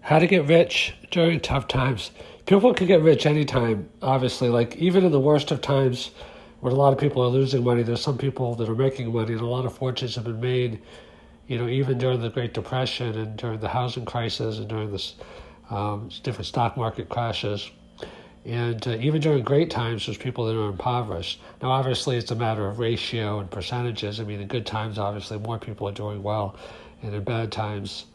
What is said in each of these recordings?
How to get rich during tough times. People can get rich anytime, obviously. Like, even in the worst of times when a lot of people are losing money, there's some people that are making money, and a lot of fortunes have been made, even during the Great Depression and during the housing crisis and during this different stock market crashes. And even during great times, there's people that are impoverished. Now, obviously, it's a matter of ratio and percentages. I mean, in good times, obviously, more people are doing well. And in bad times,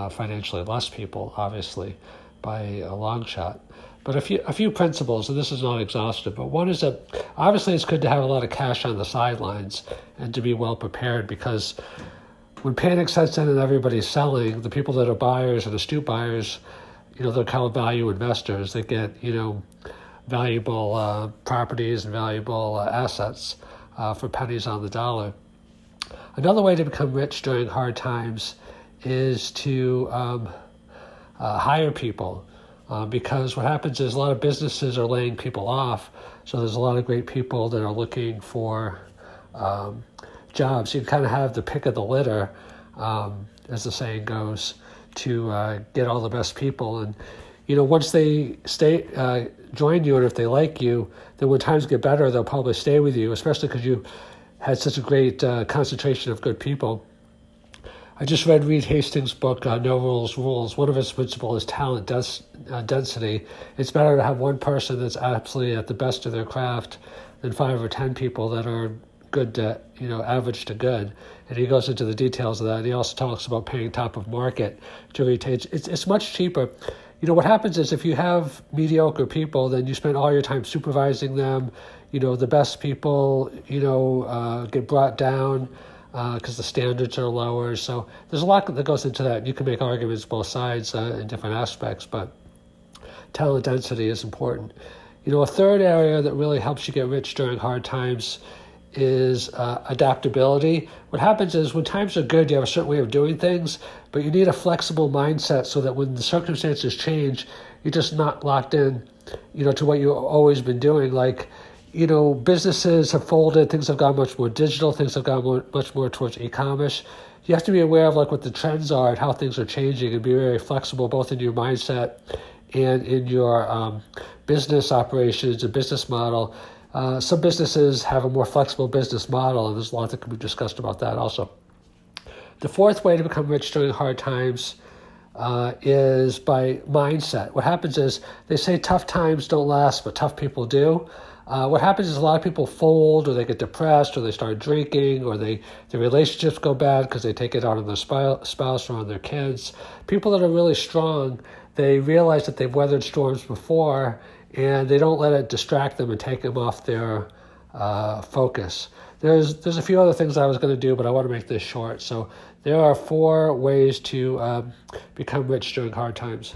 financially less people, obviously, by a long shot. But a few principles, and this is not exhaustive, but one is that obviously it's good to have a lot of cash on the sidelines and to be well prepared, because when panic sets in and everybody's selling, the people that are buyers and astute buyers, they're called value investors. They get, valuable properties and valuable assets for pennies on the dollar. Another way to become rich during hard times is to hire people, because what happens is a lot of businesses are laying people off, so there's a lot of great people that are looking for jobs. You kind of have the pick of the litter, as the saying goes, to get all the best people. And once they join you, and if they like you, then when times get better, they'll probably stay with you, especially because you had such a great concentration of good people. I just read Reed Hastings' book, No Rules, Rules. One of his principles is talent density. It's better to have one person that's absolutely at the best of their craft than 5 or 10 people that are good to, average to good. And he goes into the details of that. And he also talks about paying top of market to retain. It's much cheaper. What happens is if you have mediocre people, then you spend all your time supervising them. The best people, get brought down because the standards are lower. So there's a lot that goes into that. You can make arguments both sides in different aspects, but talent density is important. A third area that really helps you get rich during hard times is adaptability. What happens is when times are good, you have a certain way of doing things, but you need a flexible mindset so that when the circumstances change, you're just not locked in, to what you've always been doing. Like, businesses have folded, things have gone much more digital, things have gone much more towards e-commerce. You have to be aware of what the trends are and how things are changing, and be very flexible both in your mindset and in your business operations and business model. Some businesses have a more flexible business model, and there's a lot that can be discussed about that also. The fourth way to become rich during hard times is by mindset. What happens is they say tough times don't last, but tough people do. What happens is a lot of people fold, or they get depressed, or they start drinking, or their relationships go bad because they take it out on their spouse or on their kids. People that are really strong, they realize that they've weathered storms before, and they don't let it distract them and take them off their focus. There's a few other things I was going to do, but I want to make this short. So there are 4 ways to become rich during hard times.